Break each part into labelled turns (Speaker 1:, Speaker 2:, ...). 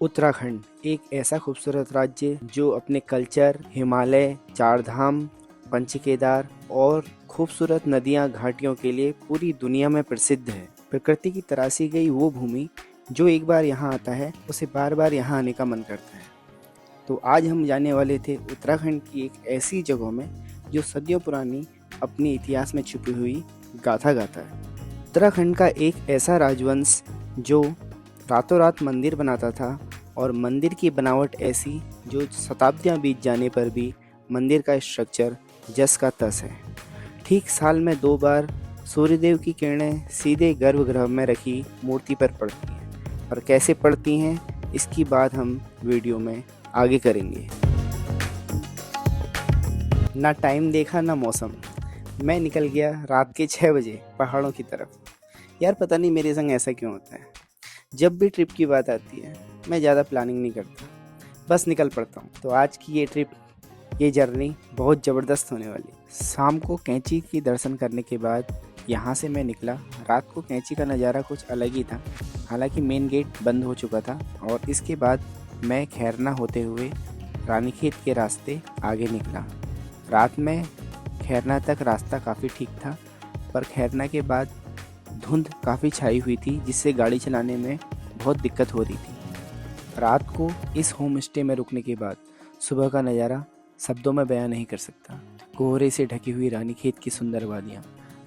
Speaker 1: उत्तराखंड एक ऐसा खूबसूरत राज्य जो अपने कल्चर, हिमालय, चार धाम, पंचकेदार और खूबसूरत नदियां घाटियों के लिए पूरी दुनिया में प्रसिद्ध है। प्रकृति की तराशी गई वो भूमि जो एक बार यहाँ आता है उसे बार बार यहाँ आने का मन करता है। तो आज हम जाने वाले थे उत्तराखंड की एक ऐसी जगह में जो सदियों पुरानी अपने इतिहास में छुपी हुई गाथा गाता है। उत्तराखंड का एक ऐसा राजवंश जो रातों रात मंदिर बनाता था और मंदिर की बनावट ऐसी जो शताब्दियां बीत जाने पर भी मंदिर का स्ट्रक्चर जस का तस है। ठीक साल में 2 बार सूर्यदेव की किरणें सीधे गर्भगृह में रखी मूर्ति पर पड़ती हैं और कैसे पड़ती हैं इसकी बात हम वीडियो में आगे करेंगे। ना टाइम देखा ना मौसम, मैं निकल गया रात के 6 बजे पहाड़ों की तरफ। यार पता नहीं मेरे संग ऐसा क्यों होता है, जब भी ट्रिप की बात आती है मैं ज़्यादा प्लानिंग नहीं करता, बस निकल पड़ता हूँ। तो आज की ये ट्रिप, ये जर्नी बहुत ज़बरदस्त होने वाली। शाम को कैंची की दर्शन करने के बाद यहाँ से मैं निकला। रात को कैंची का नज़ारा कुछ अलग ही था, हालांकि मेन गेट बंद हो चुका था। और इसके बाद मैं खैरना होते हुए रानीखेत के रास्ते आगे निकला। रात में खैरना तक रास्ता काफ़ी ठीक था, पर खैरना के बाद धुंध काफ़ी छाई हुई थी जिससे गाड़ी चलाने में बहुत दिक्कत हो रही थी। रात को इस होम स्टे में रुकने के बाद सुबह का नज़ारा शब्दों में बयां नहीं कर सकता। कोहरे से ढकी हुई रानीखेत की सुंदर वादियाँ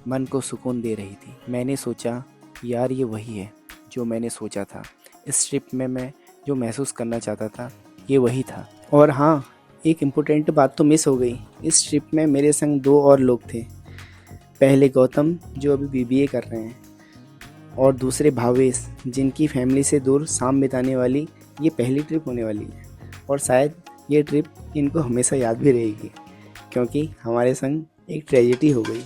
Speaker 1: मन को सुकून दे रही थी। मैंने सोचा यार ये वही है जो मैंने सोचा था। इस ट्रिप में मैं जो महसूस करना चाहता था ये वही था। और हाँ, एक इम्पोर्टेंट बात तो मिस हो गई। इस ट्रिप में मेरे संग 2 और लोग थे। पहले गौतम जो अभी बीबीए कर रहे हैं, और दूसरे भावेश जिनकी फैमिली से दूर शाम बिताने वाली ये पहली ट्रिप होने वाली है। और शायद ये ट्रिप इनको हमेशा याद भी रहेगी क्योंकि हमारे संग एक ट्रेजेडी हो गई।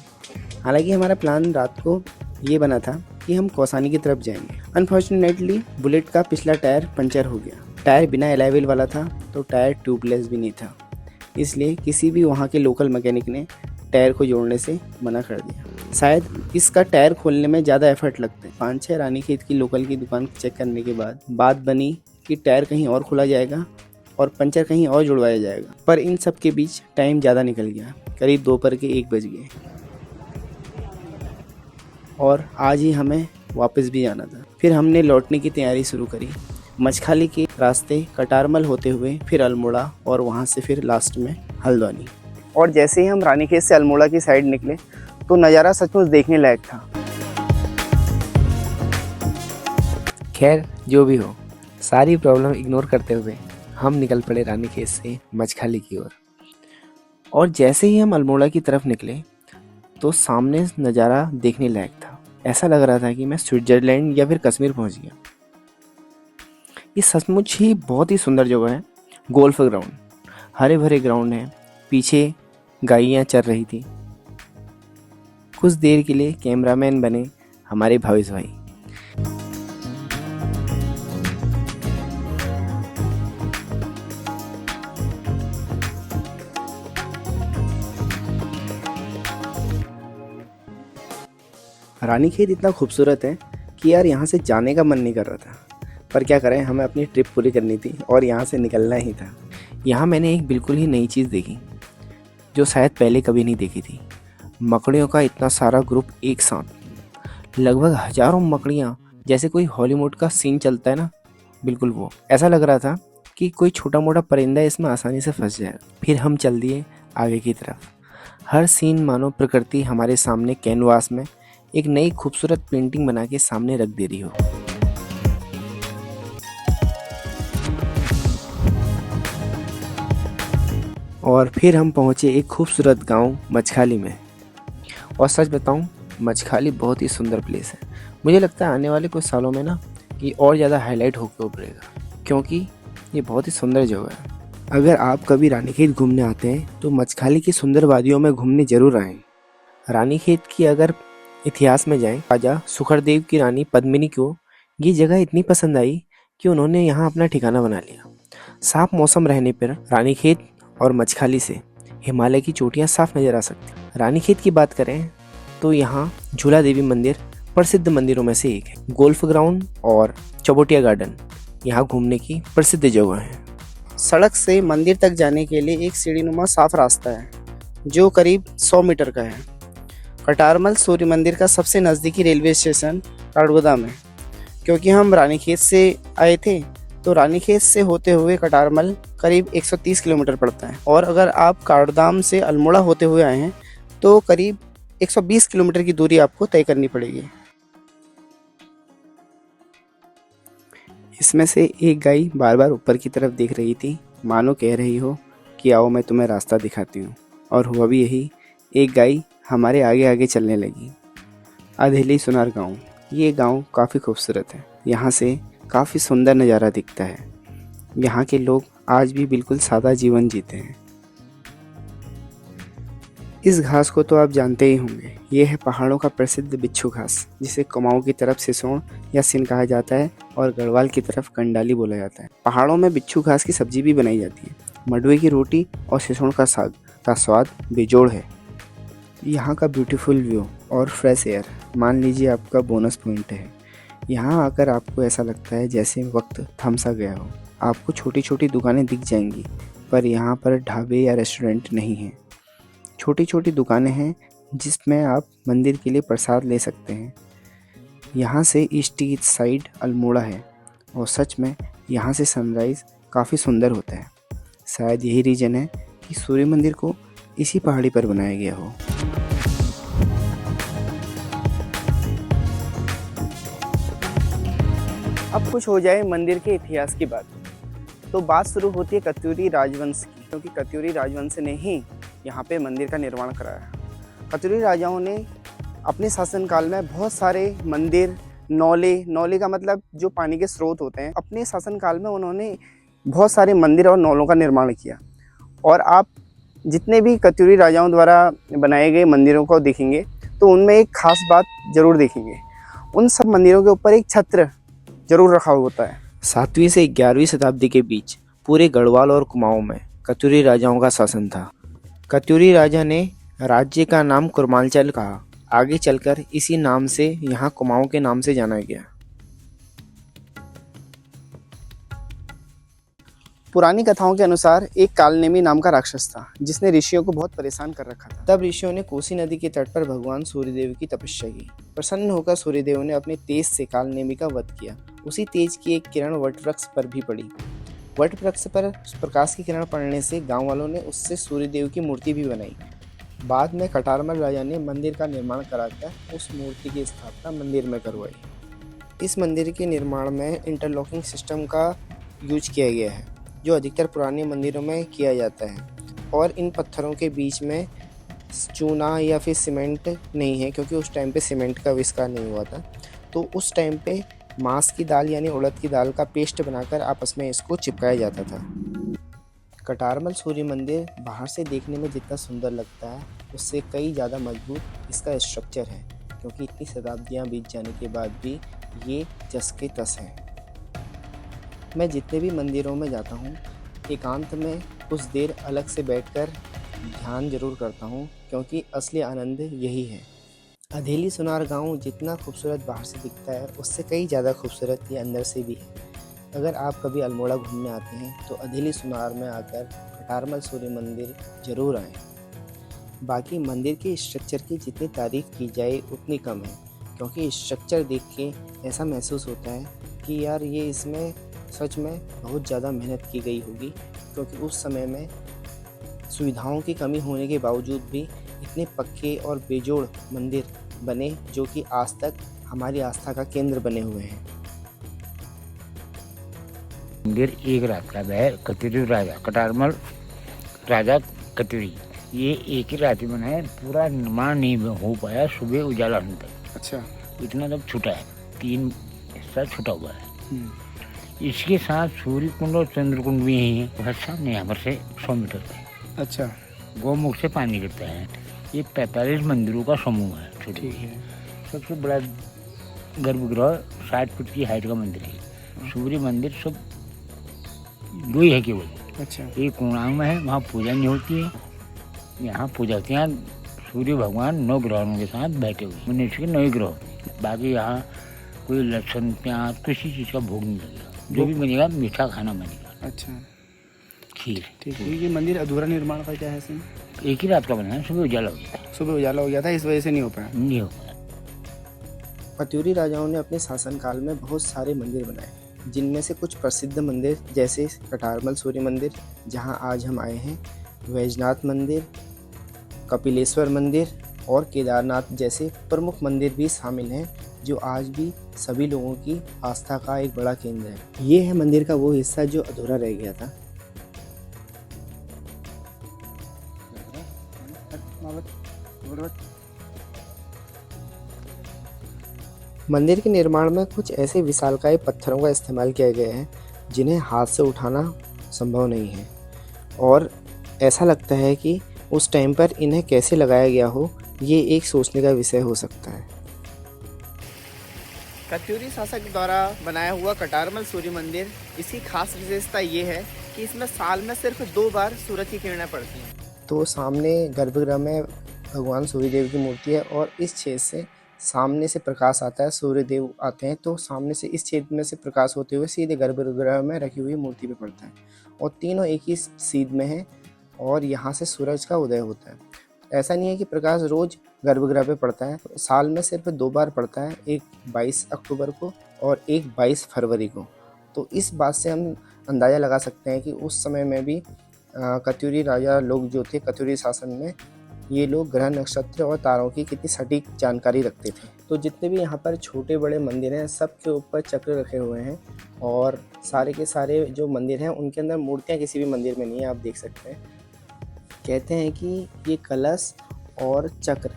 Speaker 1: हालांकि हमारा प्लान रात को ये बना था कि हम कौसानी की तरफ जाएंगे। अनफॉर्चुनेटली बुलेट का पिछला टायर पंचर हो गया। टायर बिना एलाइविल वाला था तो टायर ट्यूबलेस भी नहीं था, इसलिए किसी भी वहाँ के लोकल मैकेनिक ने टायर को जोड़ने से मना कर दिया। शायद इसका टायर खोलने में ज़्यादा एफर्ट लगते हैं। 5-6 रानीखेत की लोकल की दुकान चेक करने के बाद बात बनी कि टायर कहीं और खोला जाएगा और पंचर कहीं और जुड़वाया जाएगा। पर इन सब के बीच टाइम ज़्यादा निकल गया, करीब दोपहर के 1 बज गए और आज ही हमें वापस भी जाना था। फिर हमने लौटने की तैयारी शुरू करी। मछखाली के रास्ते कटारमल होते हुए फिर अल्मोड़ा और वहाँ से फिर लास्ट में हल्द्वानी। और जैसे ही हम रानीखेत से अल्मोड़ा की साइड निकले तो नज़ारा सचमुच देखने लायक था। खैर जो भी हो, सारी प्रॉब्लम इग्नोर करते हुए हम निकल पड़े रानीखेत से मछखाली की ओर। और जैसे ही हम अल्मोड़ा की तरफ निकले तो सामने नज़ारा देखने लायक था। ऐसा लग रहा था कि मैं स्विट्ज़रलैंड या फिर कश्मीर पहुंच गया। ये सचमुच ही बहुत ही सुंदर जगह है। गोल्फ ग्राउंड, हरे भरे ग्राउंड है, पीछे गायें चर रही थी। कुछ देर के लिए कैमरामैन बने हमारे भावेश भाई। रानीखेत इतना खूबसूरत है कि यार यहाँ से जाने का मन नहीं कर रहा था, पर क्या करें, हमें अपनी ट्रिप पूरी करनी थी और यहाँ से निकलना ही था। यहाँ मैंने एक बिल्कुल ही नई चीज़ देखी जो शायद पहले कभी नहीं देखी थी। मकड़ियों का इतना सारा ग्रुप एक साथ, लगभग हजारों मकड़ियाँ, जैसे कोई हॉलीवुड का सीन चलता है ना, बिल्कुल वो। ऐसा लग रहा था कि कोई छोटा मोटा परिंदा इसमें आसानी से फंस जाएगा। फिर हम चल दिए आगे की तरफ। हर सीन मानो प्रकृति हमारे सामने कैनवास में एक नई खूबसूरत पेंटिंग बना के सामने रख दे रही हो। और फिर हम पहुँचे एक खूबसूरत गांव मछखाली में। और सच बताऊं, मछखाली बहुत ही सुंदर प्लेस है। मुझे लगता है आने वाले कुछ सालों में ना ये और ज़्यादा हाईलाइट होकर उभरेगा क्योंकि ये बहुत ही सुंदर जगह है। अगर आप कभी रानीखेत घूमने आते हैं तो मछखाली की सुंदर वादियों में घूमने जरूर आएँ। रानीखेत की अगर इतिहास में जाएं, राजा सुखरदेव की रानी पद्मिनी को ये जगह इतनी पसंद आई कि उन्होंने यहाँ अपना ठिकाना बना लिया। साफ मौसम रहने पर रानीखेत और मछखाली से हिमालय की चोटियाँ साफ नज़र आ सकती। रानीखेत की बात करें तो यहाँ झूला देवी मंदिर प्रसिद्ध मंदिरों में से एक है। गोल्फ ग्राउंड और चौबोटिया गार्डन
Speaker 2: यहाँ घूमने की प्रसिद्ध जगह है।
Speaker 1: सड़क से मंदिर तक जाने के लिए एक सीढ़ीनुमा साफ रास्ता है जो करीब 100 मीटर का है। कटारमल सूर्य मंदिर का सबसे नज़दीकी रेलवे स्टेशन काठगोदाम है। क्योंकि हम रानीखेत से आए थे तो रानीखेत से होते हुए कटारमल करीब 130 किलोमीटर पड़ता है, और अगर आप काठगोदाम से अल्मोड़ा होते हुए आए हैं तो करीब 120 किलोमीटर की दूरी आपको तय करनी पड़ेगी। इसमें से एक गाय बार बार ऊपर की तरफ देख रही थी, मानो कह रही हो कि आओ मैं तुम्हें रास्ता दिखाती हूँ। और हुआ भी यही, एक गाय हमारे आगे आगे चलने लगी। अधेली सुनार गांव, ये गांव काफ़ी खूबसूरत है। यहाँ से काफ़ी सुंदर नज़ारा दिखता है। यहाँ के लोग आज भी बिल्कुल सादा जीवन जीते हैं। इस घास को तो आप जानते ही होंगे, ये है पहाड़ों का प्रसिद्ध बिच्छू घास, जिसे कुमाऊं की तरफ सिसोण या सिन कहा जाता है और गढ़वाल की तरफ कंडाली बोला जाता है। पहाड़ों में बिच्छू घास की सब्जी भी बनाई जाती है। मडवे की रोटी और सिसोण का साग का स्वाद बेजोड़ है। यहाँ का ब्यूटीफुल व्यू और फ्रेश एयर मान लीजिए आपका बोनस पॉइंट है। यहाँ आकर आपको ऐसा लगता है जैसे वक्त थम सा गया हो। आपको छोटी छोटी दुकानें दिख जाएंगी, पर यहाँ पर ढाबे या रेस्टोरेंट नहीं हैं। छोटी छोटी दुकानें हैं जिसमें आप मंदिर के लिए प्रसाद ले सकते हैं। यहाँ से ईस्ट ईस्ट साइड अल्मोड़ा है, और सच में यहाँ से सनराइज़ काफ़ी सुंदर होता है। शायद यही रीज़न है कि सूर्य मंदिर को इसी पहाड़ी पर बनाया गया हो। अब कुछ हो जाए मंदिर के इतिहास की बात, तो बात शुरू होती है कत्यूरी राजवंश की, क्योंकि कत्यूरी राजवंश ने ही यहाँ पे मंदिर का निर्माण कराया। कत्यूरी राजाओं ने अपने शासनकाल में बहुत सारे मंदिर, नौले का मतलब जो पानी के स्रोत होते हैं, अपने शासनकाल में उन्होंने बहुत सारे मंदिर और नौलों का निर्माण किया। और आप जितने भी कत्यूरी राजाओं द्वारा बनाए गए मंदिरों को देखेंगे तो उनमें एक खास बात जरूर देखेंगे, उन सब मंदिरों के ऊपर एक छत्र जरूर रखा होता है।
Speaker 2: 7वीं से 11वीं शताब्दी के बीच पूरे गढ़वाल और कुमाऊं में कत्यूरी राजाओं का शासन था। कत्यूरी राजा ने राज्य का नाम कुरमांचल कहा। आगे चलकर इसी नाम से यहाँ कुमाऊं के नाम से जाना गया।
Speaker 1: पुरानी कथाओं के अनुसार एक कालनेमी नाम का राक्षस था जिसने ऋषियों को बहुत परेशान कर रखा था। तब ऋषियों ने कोसी नदी के तट पर भगवान सूर्यदेव की तपस्या की। प्रसन्न होकर सूर्यदेव ने अपने तेज से कालनेमी का वध किया। उसी तेज की एक किरण वटवृक्ष पर भी पड़ी। वटवृक्ष पर प्रकाश की किरण पड़ने से गांव वालों ने उससे सूर्यदेव की मूर्ति भी बनाई। बाद में कटारमल राजा ने मंदिर का निर्माण कराकर उस मूर्ति की स्थापना मंदिर में करवाई। इस मंदिर के निर्माण में इंटरलॉकिंग सिस्टम का यूज किया गया है, जो अधिकतर पुराने मंदिरों में किया जाता है। और इन पत्थरों के बीच में चूना या फिर सीमेंट नहीं है, क्योंकि उस टाइम पे सीमेंट का आविष्कार नहीं हुआ था। तो उस टाइम पे मांस की दाल यानी उड़द की दाल का पेस्ट बनाकर आपस में इसको चिपकाया जाता था। कटारमल सूर्य मंदिर बाहर से देखने में जितना सुंदर लगता है उससे कई ज़्यादा मजबूत इसका स्ट्रक्चर है, क्योंकि इतनी शताब्दियाँ बीत जाने के बाद भी ये जस के तस है। मैं जितने भी मंदिरों में जाता हूँ एकांत में कुछ देर अलग से बैठकर ध्यान जरूर करता हूँ, क्योंकि असली आनंद यही है। अधेली सुनार गांव जितना खूबसूरत बाहर से दिखता है उससे कई ज़्यादा खूबसूरत ये अंदर से भी है। अगर आप कभी अल्मोड़ा घूमने आते हैं तो अधेली सुनार में आकर कटारमल सूर्य मंदिर ज़रूर आएँ। बाकी मंदिर के स्ट्रक्चर की जितनी तारीफ़ की जाए उतनी कम है, क्योंकि स्ट्रक्चर देख के ऐसा महसूस होता है कि यार ये इसमें सच में बहुत ज़्यादा मेहनत की गई होगी, क्योंकि उस समय में सुविधाओं की कमी होने के बावजूद भी इतने पक्के और बेजोड़ मंदिर बने जो कि आज तक हमारी आस्था का केंद्र बने हुए हैं।
Speaker 3: मंदिर एक रात का है। कत्यूरी राजा कटारमल राजा कत्यूरी ये एक ही रात में है। पूरा निर्माण नहीं हो पाया सुबह उजाला होने तक।
Speaker 1: अच्छा,
Speaker 3: इतना तब छूटा है, 3 हिस्सा छूटा हुआ है। इसके साथ सूर्य कुंड और चंद्र कुंड भी यही है। बहुत सामने यहाँ पर से 100 मीटर पे।
Speaker 1: अच्छा,
Speaker 3: गौमुख से पानी गिरता है। ये 45 मंदिरों का समूह है। छोटे सबसे बड़ा गर्भगृह 60 फुट की हाइट का मंदिर है। सूर्य मंदिर सब 2 ही है केवल।
Speaker 1: अच्छा,
Speaker 3: एक पूर्णांग में है, वहाँ पूजा नहीं होती है। यहाँ पूजा होती है सूर्य भगवान 9 ग्रहों के साथ बैठे हुए, मनुष्य के 9 ग्रह। बाकी यहाँ कोई लहसुन प्याज किसी चीज़ का भोग नहीं लगेगा। जो भी बनेगा मीठा खाना बनेगा,
Speaker 1: अच्छा
Speaker 3: खीर।
Speaker 1: ठीक है। ये मंदिर अधूरा निर्माण का क्या है सीन?
Speaker 3: एक ही रात का बना है, सुबह उजाला हो गया था,
Speaker 1: सुबह उजाला हो गया था, इस वजह से नहीं हो पाया।
Speaker 3: नहीं हो पाया।
Speaker 2: कत्यूरी राजाओं ने अपने शासनकाल में बहुत सारे मंदिर बनाए, जिनमें से कुछ प्रसिद्ध मंदिर जैसे कटारमल सूर्य मंदिर, जहां आज हम आए हैं, वैजनाथ मंदिर, कपिलेश्वर मंदिर और केदारनाथ जैसे प्रमुख मंदिर भी शामिल हैं, जो आज भी सभी लोगों की आस्था का एक बड़ा केंद्र है। ये है मंदिर का वो हिस्सा जो अधूरा रह गया था। मंदिर के निर्माण में कुछ ऐसे विशालकाय पत्थरों का इस्तेमाल किया गया है जिन्हें हाथ से उठाना संभव नहीं है, और ऐसा लगता है कि उस टाइम पर इन्हें कैसे लगाया गया हो, ये एक सोचने का विषय हो सकता है।
Speaker 1: कत्यूरी शासक द्वारा बनाया हुआ कटारमल सूर्य मंदिर, इसकी खास विशेषता ये है कि इसमें साल में सिर्फ 2 बार सूरज की किरणें पड़ती हैं।
Speaker 2: तो सामने गर्भगृह में भगवान सूर्यदेव की मूर्ति है, और इस छेद से सामने से प्रकाश आता है, सूर्यदेव आते हैं तो सामने से इस छेद में से प्रकाश होते हुए सीधे गर्भगृह में रखी हुई मूर्ति पे पड़ता है, और तीनों एक ही सीध में है, और यहाँ से सूरज का उदय होता है। ऐसा नहीं है कि प्रकाश रोज गर्भगृह पे पड़ता है, साल में सिर्फ 2 बार पड़ता है, एक 22 अक्टूबर को और एक 22 फरवरी को। तो इस बात से हम अंदाज़ा लगा सकते हैं कि उस समय में भी कत्यूरी राजा लोग जो थे, कत्यूरी शासन में, ये लोग ग्रह नक्षत्र और तारों की कितनी सटीक जानकारी रखते थे। तो जितने भी यहाँ पर छोटे बड़े मंदिर हैं, सब के ऊपर चक्र रखे हुए हैं, और सारे के सारे जो मंदिर हैं उनके अंदर मूर्तियाँ किसी भी मंदिर में नहीं है, आप देख सकते हैं। कहते हैं कि ये कलश और चक्र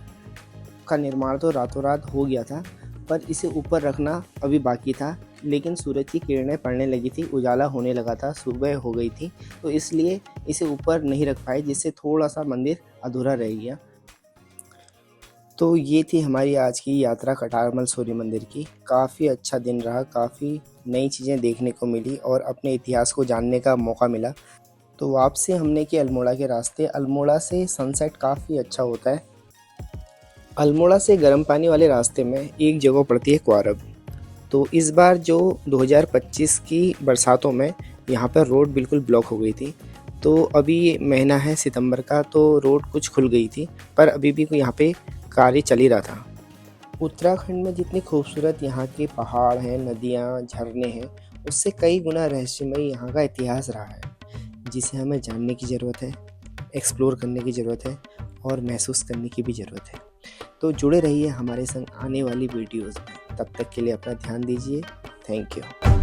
Speaker 2: का निर्माण तो रातों रात हो गया था, पर इसे ऊपर रखना अभी बाकी था, लेकिन सूरज की किरणें पड़ने लगी थी, उजाला होने लगा था, सुबह हो गई थी, तो इसलिए इसे ऊपर नहीं रख पाए, जिससे थोड़ा सा मंदिर अधूरा रह गया। तो ये थी हमारी आज की यात्रा कटारमल सूर्य मंदिर की। काफ़ी अच्छा दिन रहा, काफ़ी नई चीज़ें देखने को मिली और अपने इतिहास को जानने का मौका मिला। तो वापसी हमने की अल्मोड़ा के रास्ते। अल्मोड़ा से सनसेट काफ़ी अच्छा होता है। अल्मोड़ा से गर्म पानी वाले रास्ते में एक जगह पड़ती है क्वारब। तो इस बार जो 2025 की बरसातों में यहाँ पर रोड बिल्कुल ब्लॉक हो गई थी। तो अभी महीना है सितंबर का, तो रोड कुछ खुल गई थी, पर अभी भी यहाँ पे कार्य चल ही रहा था। उत्तराखंड में जितनी खूबसूरत यहाँ के पहाड़ हैं, नदियाँ, झरने हैं, उससे कई गुना रहस्यमयी यहाँ का इतिहास रहा है, जिसे हमें जानने की ज़रूरत है, एक्सप्लोर करने की ज़रूरत है और महसूस करने की भी ज़रूरत है। तो जुड़े रहिए हमारे संग आने वाली वीडियोज़ में। तब तक के लिए अपना ध्यान दीजिए। Thank you.